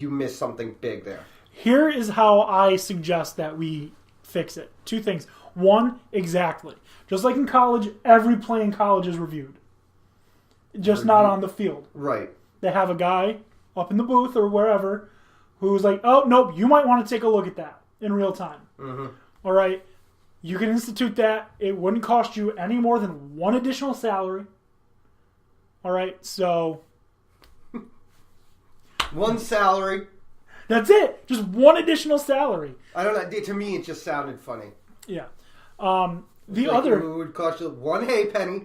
you miss something big there. Here is how I suggest that we fix it. 2 things. 1, exactly. Just like in college, every play in college is reviewed. Just not on the field. Right. They have a guy up in the booth or wherever who's like, oh, nope, you might want to take a look at that in real time. Mm-hmm. All right. You can institute that. It wouldn't cost you any more than 1 additional salary. All right. So 1 salary. that's it. Just 1 additional salary. I don't know. To me, it just sounded funny. Yeah. It would cost you 1 hay penny.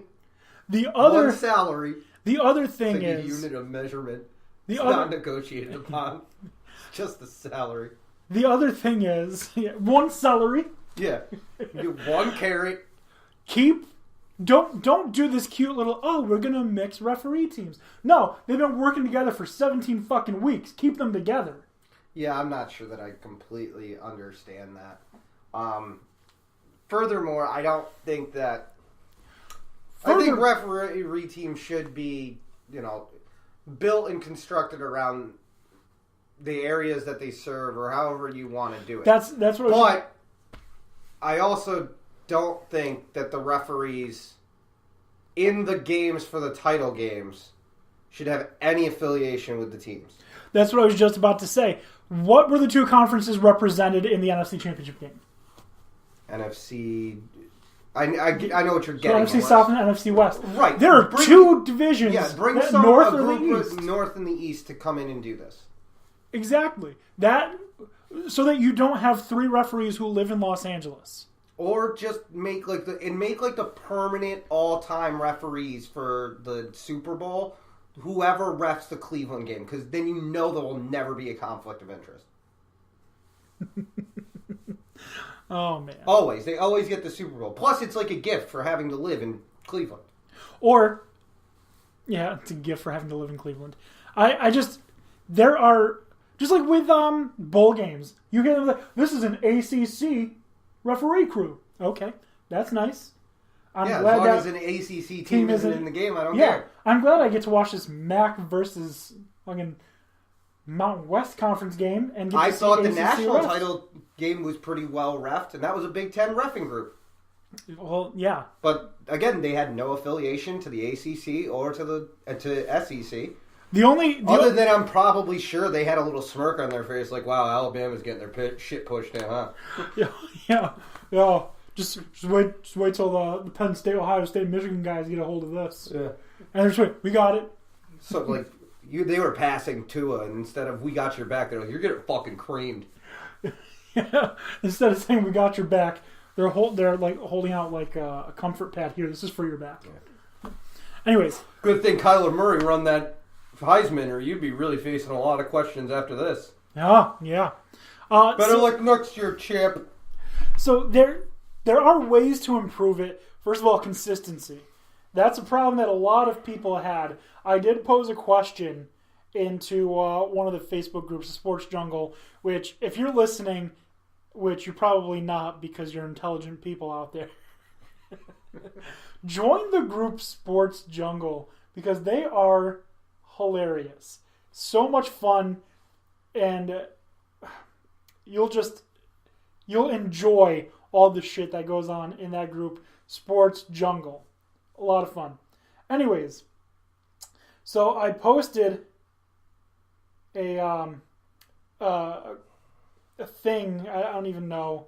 The other 1 salary. The other thing it's like is a unit of memeasurement. The it's other, not negotiated upon. It's just the salary. The other thing is 1 celery. Yeah. You get 1 carrot. Don't do this cute little, oh, we're gonna mix referee teams. No, they've been working together for 17 fucking weeks. Keep them together. Yeah, I'm not sure that I completely understand that. Furthermore, I don't think that. I think referee teams should be, built and constructed around the areas that they serve, or however you want to do it. That's what. But I also don't think that the referees in the games for the title games should have any affiliation with the teams. That's what I was just about to say. What were the 2 conferences represented in the NFC Championship game? NFC. I know what you're getting. So NFC South and NFC West. Right. There are 2 divisions. Yeah, bring some North a or group the East. North and the East to come in and do this. Exactly. So that you don't have 3 referees who live in Los Angeles. Or just make the permanent all-time referees for the Super Bowl, whoever refs the Cleveland game, because then there will never be a conflict of interest. Oh man! They always get the Super Bowl. Plus, it's like a gift for having to live in Cleveland. Or, yeah, it's a gift for having to live in Cleveland. There are just like with bowl games, you get like, this is an ACC referee crew. Okay, that's nice. I'm glad as long that as an ACC team isn't in the game, I don't care. I'm glad I get to watch this MAC versus fucking Mountain West Conference game. And I thought the ACC national refs. title game was pretty well reffed, and that was a Big Ten reffing group. Well, yeah. But again, they had no affiliation to the ACC or to SEC. Other than I'm probably sure they had a little smirk on their face, like, "Wow, Alabama's getting their shit pushed in, huh?" Yeah. Just wait till the Penn State, Ohio State, Michigan guys get a hold of this. Yeah. And they're just we got it. So they were passing Tua, and instead of "we got your back," they're like, "You're getting fucking creamed." Yeah. Instead of saying "we got your back," they're holding out like a comfort pad. Here, this is for your back. Yeah. Anyways, good thing Kyler Murray run that Heisman, or you'd be really facing a lot of questions after this. Yeah. Better luck next year, champ. So there are ways to improve it. First of all, consistency. That's a problem that a lot of people had. I did pose a question into one of the Facebook groups, the Sports Jungle, which, if you're listening, which you're probably not because you're intelligent people out there, join the group Sports Jungle because they are hilarious. So much fun, and you'll enjoy all the shit that goes on in that group, Sports Jungle. A lot of fun. Anyways, so I posted a thing. I don't even know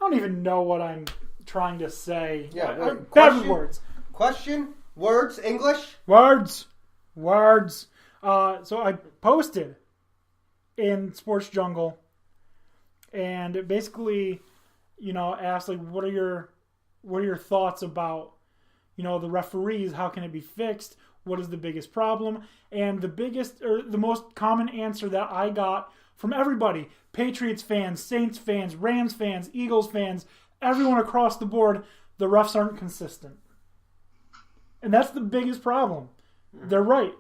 what I'm trying to say. Yeah, bad words. Question? Words? English? Words. So I posted in Sports Jungle, and it basically, asked like, what are your thoughts about, the referees? How can it be fixed? What is the biggest problem? And the most common answer that I got from everybody, Patriots fans, Saints fans, Rams fans, Eagles fans, everyone across the board, the refs aren't consistent. And that's the biggest problem. They're right.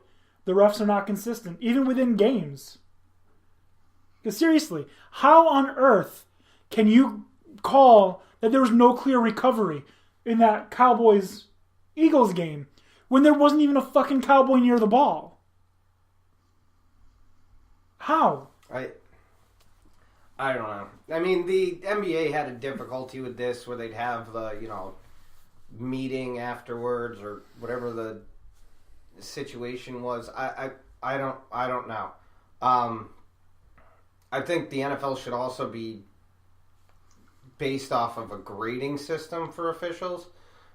The refs are not consistent, even within games. Because seriously, how on earth can you call that there was no clear recovery in that Cowboys-Eagles game when there wasn't even a fucking Cowboy near the ball? How? I don't know. I mean, the NBA had a difficulty with this where they'd have the, meeting afterwards or whatever the situation was. I don't know. I think the NFL should also be based off of a grading system for officials.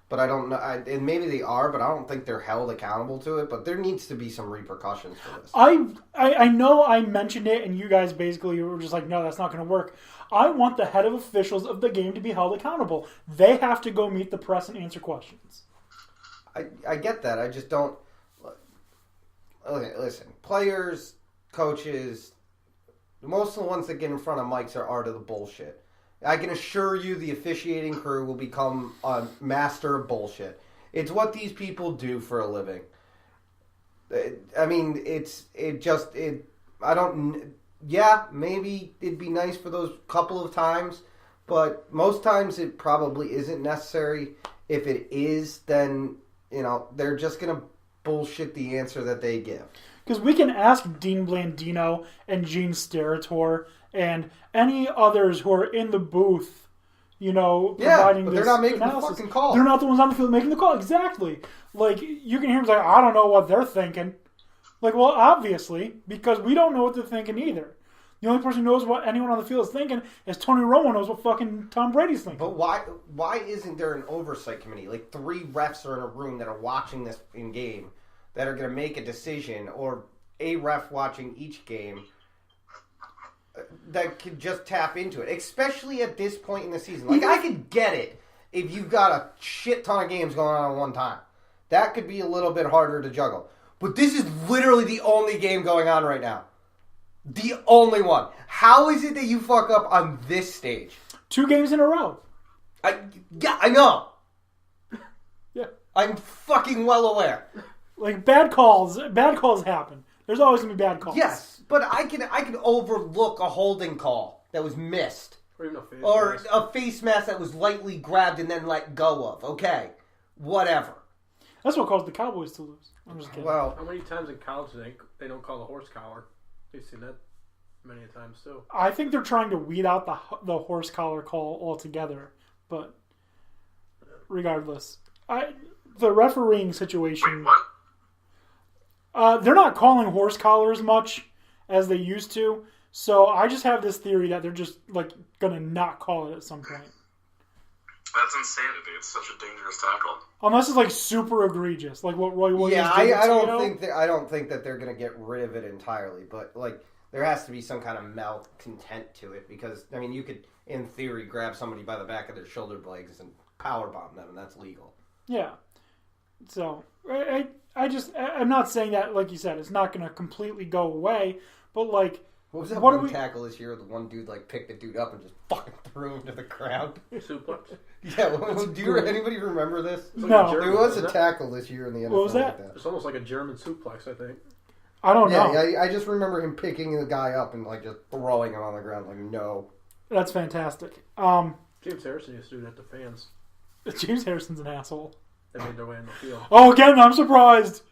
But I don't know, and maybe they are, but I don't think they're held accountable to it. But there needs to be some repercussions for this. I know I mentioned it, and you guys basically were just like, no, that's not going to work. I want the head of officials of the game to be held accountable. They have to go meet the press and answer questions. I get that. I just don't... Listen, players, coaches, most of the ones that get in front of mics are art of the bullshit. I can assure you the officiating crew will become a master of bullshit. It's what these people do for a living. I mean, yeah, maybe it'd be nice for those couple of times, but most times it probably isn't necessary. If it is, then, they're just going to bullshit the answer that they give. Because we can ask Dean Blandino and Gene Steratore and any others who are in the booth, providing but this they're not making analysis. the fucking call. They're not the ones on the field making the call. Exactly. Like, you can hear them say, I don't know what they're thinking. Like, well, obviously, because we don't know what they're thinking either. The only person who knows what anyone on the field is thinking is Tony Romo knows what fucking Tom Brady's thinking. But why isn't there an oversight committee? Like, 3 refs are in a room that are watching this in game that are going to make a decision, or a ref watching each game that could just tap into it, especially at this point in the season. Like, I could get it if you've got a shit ton of games going on at one time. That could be a little bit harder to juggle. But this is literally the only game going on right now. The only one. How is it that you fuck up on this stage? 2 games in a row. I know. Yeah. I'm fucking well aware. Like, bad calls happen. There's always going to be bad calls. Yes, but I can overlook a holding call that was missed. Or even a face mask. A face mask that was lightly grabbed and then let go of. Okay. Whatever. That's what caused the Cowboys to lose. I'm just kidding. Well, how many times in college they don't call the horse collar? We've seen that many times too. I think they're trying to weed out the horse collar call altogether. But regardless, the refereeing situation... they're not calling horse collars much as they used to, so I just have this theory that they're just gonna not call it at some point. That's insanity. It's such a dangerous tackle. Unless it's super egregious, like what Roy Williams yeah, did. I don't think that they're gonna get rid of it entirely, but there has to be some kind of malcontent to it, because I mean, you could in theory grab somebody by the back of their shoulder blades and powerbomb them, and that's legal. Yeah. So I'm not saying that, like you said, it's not going to completely go away, but what was that one tackle this year? The one dude picked the dude up and just fucking threw him to the ground. Suplex. Yeah, anybody remember this? No, there was a tackle this year in the NFL. What was that? It's almost like a German suplex, I think. I don't know. Yeah, I just remember him picking the guy up and just throwing him on the ground. No, that's fantastic. James Harrison used to do that to fans. James Harrison's an asshole. They made their way in the field. Oh, again, I'm surprised.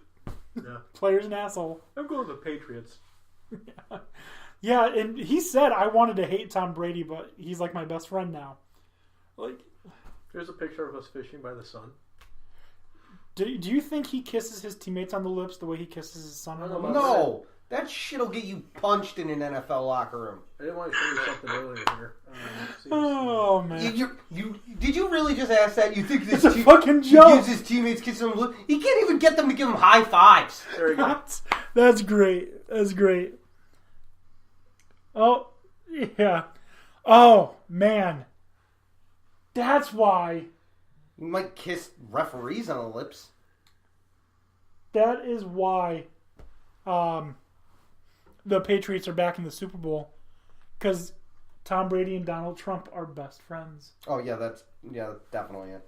Yeah. Player's an asshole. I'm going to the Patriots. Yeah, and he said I wanted to hate Tom Brady, but he's like my best friend now. Here's a picture of us fishing by the sun. Do you think he kisses his teammates on the lips the way he kisses his son on the lips? No. That shit'll get you punched in an NFL locker room. I didn't want to show you something earlier here. Oh, man. Did you really just ask that? You think this it's a fucking joke. He gives his teammates kisses on the lips? He can't even get them to give him high fives. There you go. That's great. That's great. Oh, yeah. Oh, man. That's why. You might kiss referees on the lips. That is why the Patriots are back in the Super Bowl. Because Tom Brady and Donald Trump are best friends. Oh, yeah, that's definitely it.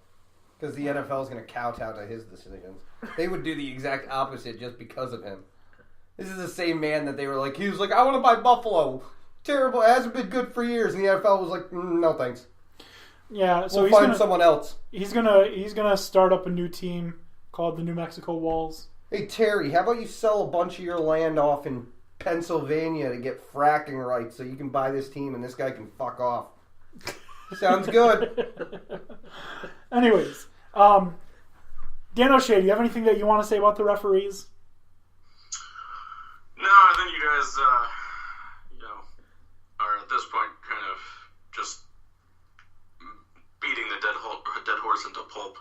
Because the NFL is going to kowtow to his decisions. They would do the exact opposite just because of him. This is the same man that they were like, he was like, I want to buy Buffalo. Terrible. It hasn't been good for years. And the NFL was like, no thanks. Yeah, so we'll find someone else. He's gonna start up a new team called the New Mexico Walls. Hey, Terry, how about you sell a bunch of your land off in Pennsylvania to get fracking rights so you can buy this team and this guy can fuck off. Sounds good. Anyways, Dan O'Shea, do you have anything that you want to say about the referees? No, I think you guys, are at this point kind of just beating the dead horse into pulp.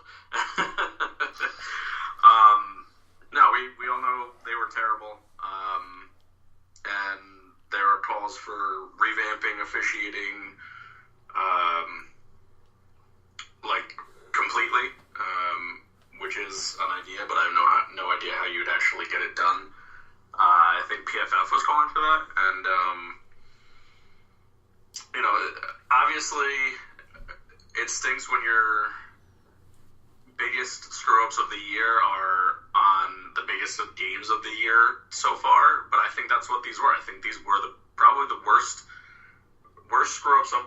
No, we all know they were terrible. And there are calls for revamping officiating, completely, which is an idea, but I have no idea how you'd actually get it done. I think PFF was calling for that, and obviously, it stinks when your biggest screw-ups of the year are on the biggest of games of the year so far, but I think that's what these were. I think these were probably the worst screw-ups of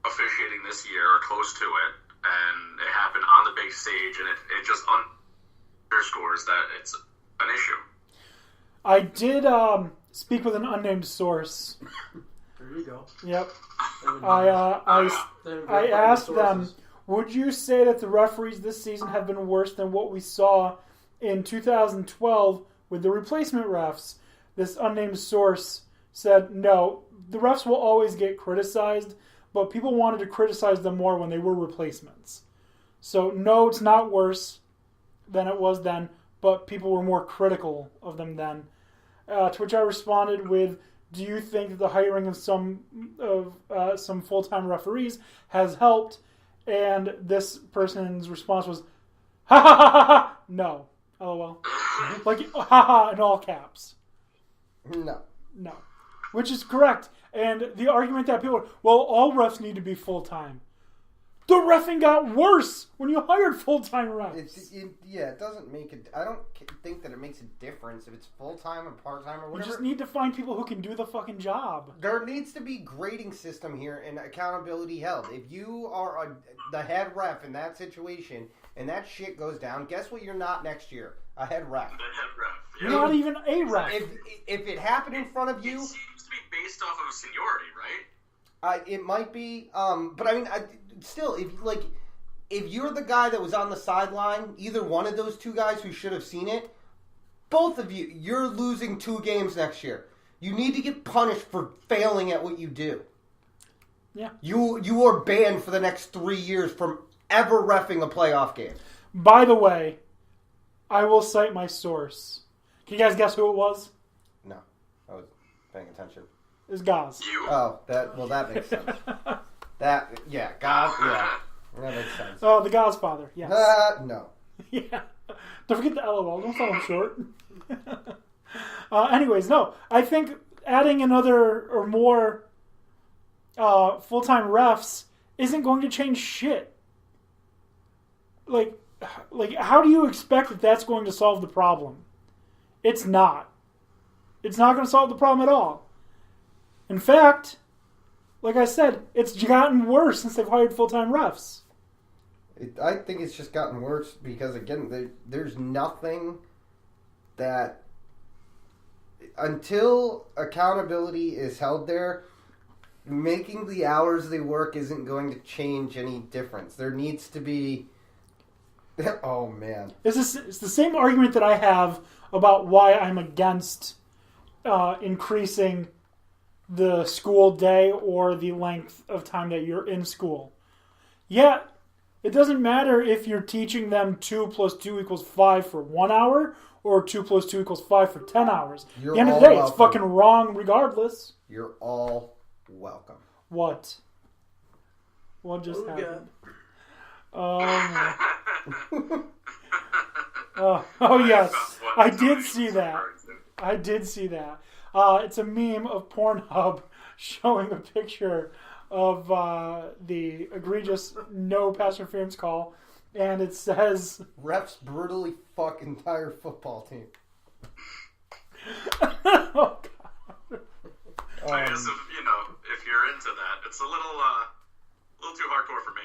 officiating this year, or close to it, and it happened on the big stage, and it just underscores that it's an issue. I did speak with an unnamed source. There you go. Yep. I asked them, would you say that the referees this season have been worse than what we saw in 2012 with the replacement refs? This unnamed source said, no, the refs will always get criticized, but people wanted to criticize them more when they were replacements. So, no, it's not worse than it was then, but people were more critical of them then. To which I responded with, do you think that the hiring of some full-time referees has helped? And this person's response was, ha ha ha ha ha, no, lol. Like, ha ha in all caps. No. Which is correct. And the argument that people, well, all refs need to be full-time. The reffing got worse when you hired full-time refs. It doesn't make it. I don't think that it makes a difference if it's full-time or part-time or whatever. We just need to find people who can do the fucking job. There needs to be grading system here and accountability held. If you are the head ref in that situation and that shit goes down, guess what you're not next year? A head ref. The head ref. You're not even a ref. If it happened in front of you... It seems to be based off of seniority, right? It might be, but I mean, still, if you're the guy that was on the sideline, either one of those two guys who should have seen it, both of you, you're losing 2 games next year. You need to get punished for failing at what you do. Yeah. You are banned for the next 3 years from ever reffing a playoff game. By the way, I will cite my source. Can you guys guess who it was? No, I was paying attention. It was Gaz. You. Oh, that makes sense. Gaz, yeah, that makes sense. Oh, the Godfather, yes. No. Yeah. Don't forget the LOL. Don't sell them short. Anyways, no. I think adding another or more full-time refs isn't going to change shit. Like, how do you expect that that's going to solve the problem? It's not. It's not going to solve the problem at all. In fact, like I said, it's gotten worse since they've hired full-time refs. I think it's just gotten worse because, again, there's nothing that... Until accountability is held there, making the hours they work isn't going to change any difference. There needs to be... Oh, man. It's the same argument that I have about why I'm against increasing the school day or the length of time that you're in school. Yeah, it doesn't matter if you're teaching them 2 + 2 = 5 for 1 hour or 2 + 2 = 5 for 10 hours. At the end of the day, it's fucking wrong regardless. You're all welcome. What? What just happened? Oh, yes. I did see that. It's a meme of Pornhub showing a picture of the egregious no pass interference call, and it says... Refs brutally fuck entire football team. Oh, God. I guess if you're into that, it's a little too hardcore for me.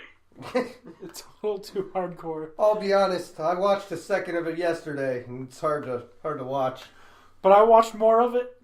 It's a little too hardcore. I'll be honest, I watched a second of it yesterday, and it's hard to watch. But I watched more of it